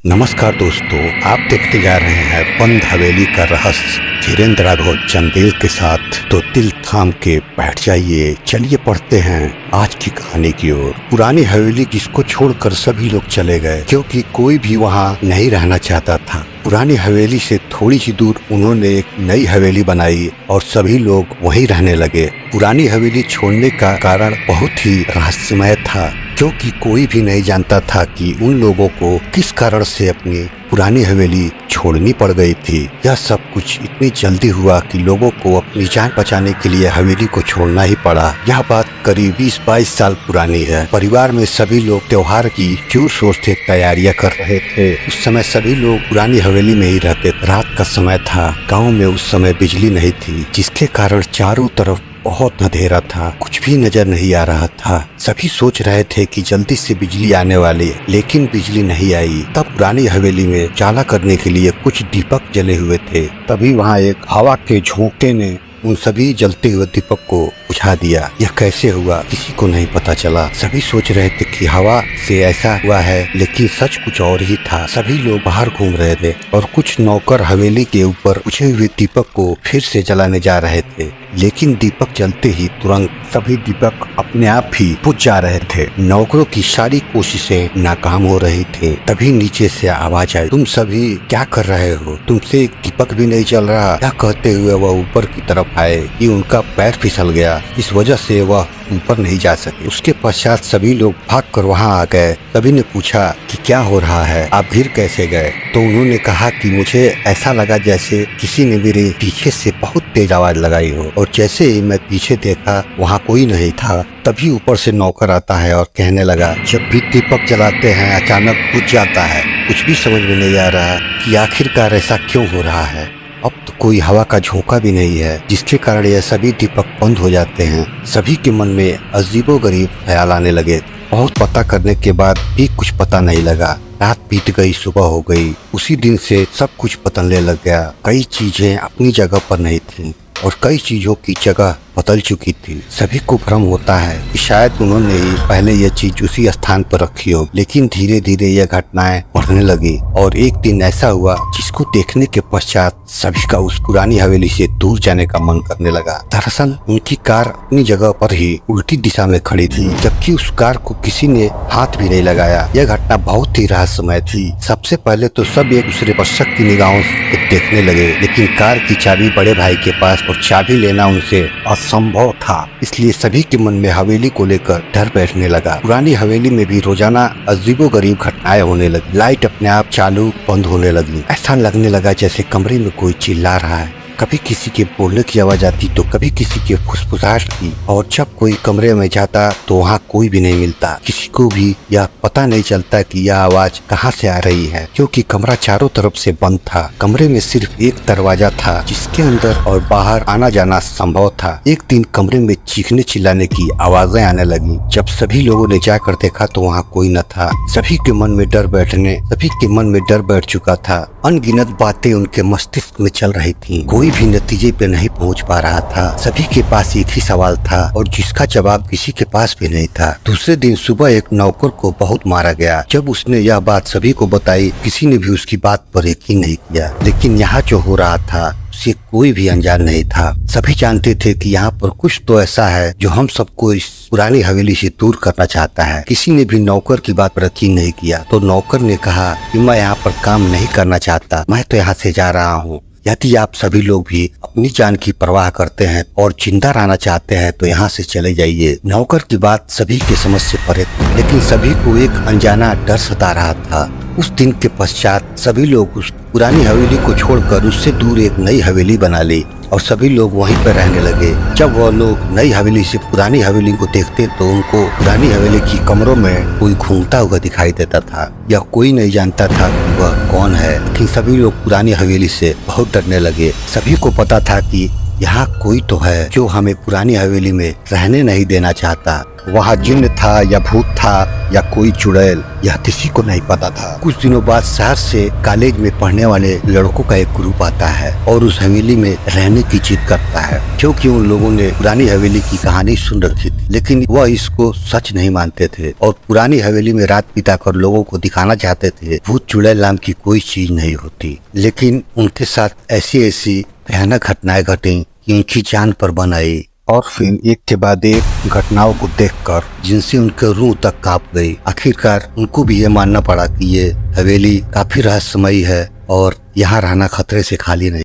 नमस्कार दोस्तों, आप देखते जा रहे हैं बंद हवेली का रहस्य। धीरेन्द्र राघव चंदेल के साथ तो दिल थाम के बैठ जाइए। चलिए पढ़ते हैं आज की कहानी की ओर। पुरानी हवेली जिसको छोड़कर सभी लोग चले गए क्योंकि कोई भी वहाँ नहीं रहना चाहता था। पुरानी हवेली से थोड़ी सी दूर उन्होंने एक नई हवेली बनाई और सभी लोग वहीं रहने लगे। पुरानी हवेली छोड़ने का कारण बहुत ही रहस्यमय था क्योंकि कोई भी नहीं जानता था कि उन लोगों को किस कारण से अपनी पुरानी हवेली छोड़नी पड़ गई थी। यह सब कुछ इतनी जल्दी हुआ कि लोगों को अपनी जान बचाने के लिए हवेली को छोड़ना ही पड़ा। यह बात करीब 20-22 साल पुरानी है। परिवार में सभी लोग त्योहार की जोर शोर से तैयारियां कर रहे थे। उस समय सभी लोग पुरानी हवेली में ही रहते। रात का समय था। गाँव में उस समय बिजली नहीं थी, जिसके कारण चारों तरफ बहुत अंधेरा था। कुछ भी नजर नहीं आ रहा था। सभी सोच रहे थे कि जल्दी से बिजली आने वाली है, लेकिन बिजली नहीं आई। तब पुरानी हवेली में उजाला करने के लिए कुछ दीपक जले हुए थे। तभी वहाँ एक हवा के झोंके ने उन सभी जलते हुए दीपक को बुझा दिया। यह कैसे हुआ किसी को नहीं पता चला। सभी सोच रहे थे कि हवा से ऐसा हुआ है, लेकिन सच कुछ और ही था। सभी लोग बाहर घूम रहे थे और कुछ नौकर हवेली के ऊपर बुझे हुए दीपक को फिर से जलाने जा रहे थे, लेकिन दीपक जलते ही तुरंत सभी दीपक अपने आप ही बुझ जा रहे थे। नौकरों की सारी कोशिशें नाकाम हो रही थी। तभी नीचे से आवाज आई, तुम सभी क्या कर रहे हो? तुमसे एक दीपक भी नहीं जल रहा। यह कहते हुए वह ऊपर की तरफ आए कि उनका पैर फिसल गया। इस वजह से वह ऊपर नहीं जा सके। उसके पश्चात सभी लोग भागकर वहां आ गए। सभी ने पूछा कि क्या हो रहा है, आप गिर कैसे गए? तो उन्होंने कहा कि मुझे ऐसा लगा जैसे किसी ने मेरे पीछे से बहुत तेज आवाज लगाई हो, और जैसे ही मैं पीछे देखा वहाँ कोई नहीं था। तभी ऊपर से नौकर आता है और कहने लगा, जब भी दीपक जलाते हैं अचानक बुझ जाता है। कुछ भी समझ में नहीं आ रहा कि आखिरकार ऐसा क्यों हो रहा है। अब तो कोई हवा का झोंका भी नहीं है, जिसके कारण यह सभी दीपक बंद हो जाते हैं। सभी के मन में अजीबोगरीब ख्याल आने लगे। बहुत पता करने के बाद भी कुछ पता नहीं लगा। रात बीत गई, सुबह हो गई। उसी दिन से सब कुछ बदलने लग गया। कई चीजें अपनी जगह पर नहीं थीं और कई चीजों की जगह बदल चुकी थी। सभी को भ्रम होता है कि शायद उन्होंने ही पहले यह चीज उसी स्थान पर रखी हो, लेकिन धीरे धीरे यह घटनाएं बढ़ने लगी और एक दिन ऐसा हुआ जिसको देखने के पश्चात सभी का उस पुरानी हवेली से दूर जाने का मन करने लगा। दरअसल उनकी कार अपनी जगह पर ही उल्टी दिशा में खड़ी थी, जबकि उस कार को किसी ने हाथ भी नहीं लगाया। यह घटना बहुत ही रहस्यमय थी। सबसे पहले तो सब एक दूसरे पर शक की निगाहों से देखने लगे, लेकिन कार की चाबी बड़े भाई के पास और चाबी लेना उनसे संभव था। इसलिए सभी के मन में हवेली को लेकर डर बैठने लगा। पुरानी हवेली में भी रोजाना अजीबोगरीब घटनाएं होने लगी। लाइट अपने आप चालू बंद होने लगी। ऐसा लगने लगा जैसे कमरे में कोई चिल्ला रहा है। कभी किसी के बोलने की आवाज आती तो कभी किसी के फुसफुसाहट की, और जब कोई कमरे में जाता तो वहाँ कोई भी नहीं मिलता। किसी को भी यह पता नहीं चलता कि यह आवाज कहाँ से आ रही है, क्योंकि कमरा चारों तरफ से बंद था। कमरे में सिर्फ एक दरवाजा था जिसके अंदर और बाहर आना जाना संभव था। एक दिन कमरे में चीखने चिल्लाने की आवाजें आने लगी। जब सभी लोगों ने जाकर देखा तो वहाँ कोई न था। सभी के मन में डर बैठ चुका था। अनगिनत बातें उनके मस्तिष्क में चल रही थी। कोई भी नतीजे पे नहीं पहुंच पा रहा था। सभी के पास एक ही सवाल था और जिसका जवाब किसी के पास भी नहीं था। दूसरे दिन सुबह एक नौकर को बहुत मारा गया। जब उसने यह बात सभी को बताई, किसी ने भी उसकी बात पर यकीन नहीं किया। लेकिन यहाँ जो हो रहा था उससे कोई भी अनजान नहीं था। सभी जानते थे कि यहाँ पर कुछ तो ऐसा है जो हम सबको इस पुरानी हवेली से दूर करना चाहता है। किसी ने भी नौकर की बात पर यकीन नहीं किया। तो नौकर ने कहा कि मैं यहाँ पर काम नहीं करना चाहता, मैं तो यहाँ से जा रहा हूँ। यदि आप सभी लोग भी अपनी जान की परवाह करते हैं और जिंदा रहना चाहते हैं तो यहाँ से चले जाइए। नौकर की बात सभी के समझ से परे थी, लेकिन सभी को एक अनजाना डर सता रहा था। उस दिन के पश्चात सभी लोग उस पुरानी हवेली को छोड़कर उससे दूर एक नई हवेली बना ली और सभी लोग वहीं पर रहने लगे। जब वह लोग नई हवेली से पुरानी हवेली को देखते तो उनको पुरानी हवेली की कमरों में कोई घूमता हुआ दिखाई देता था। यह कोई नहीं जानता था कि वह कौन है, लेकिन सभी लोग पुरानी हवेली से बहुत डरने लगे। सभी को पता था कि यहाँ कोई तो है जो हमें पुरानी हवेली में रहने नहीं देना चाहता। वहाँ जिन्न था या भूत था या कोई चुड़ैल, यह किसी को नहीं पता था। कुछ दिनों बाद शहर से कॉलेज में पढ़ने वाले लड़कों का एक ग्रुप आता है और उस हवेली में रहने की जिद करता है, क्योंकि उन लोगों ने पुरानी हवेली की कहानी सुन रखी थी, लेकिन वह इसको सच नहीं मानते थे और पुरानी हवेली में रात बिताकर लोगों को दिखाना चाहते थे भूत चुड़ैल नाम की कोई चीज नहीं होती। लेकिन उनके साथ ऐसी ऐसी भयानक घटनाएं घटी कि उनकी जान पर बन आई और फिर एक के बाद एक घटनाओं को देखकर जिनसे उनके रूह तक कांप गई। आखिरकार उनको भी ये मानना पड़ा कि ये हवेली काफी रहस्यमयी है और यहाँ रहना खतरे से खाली नहीं।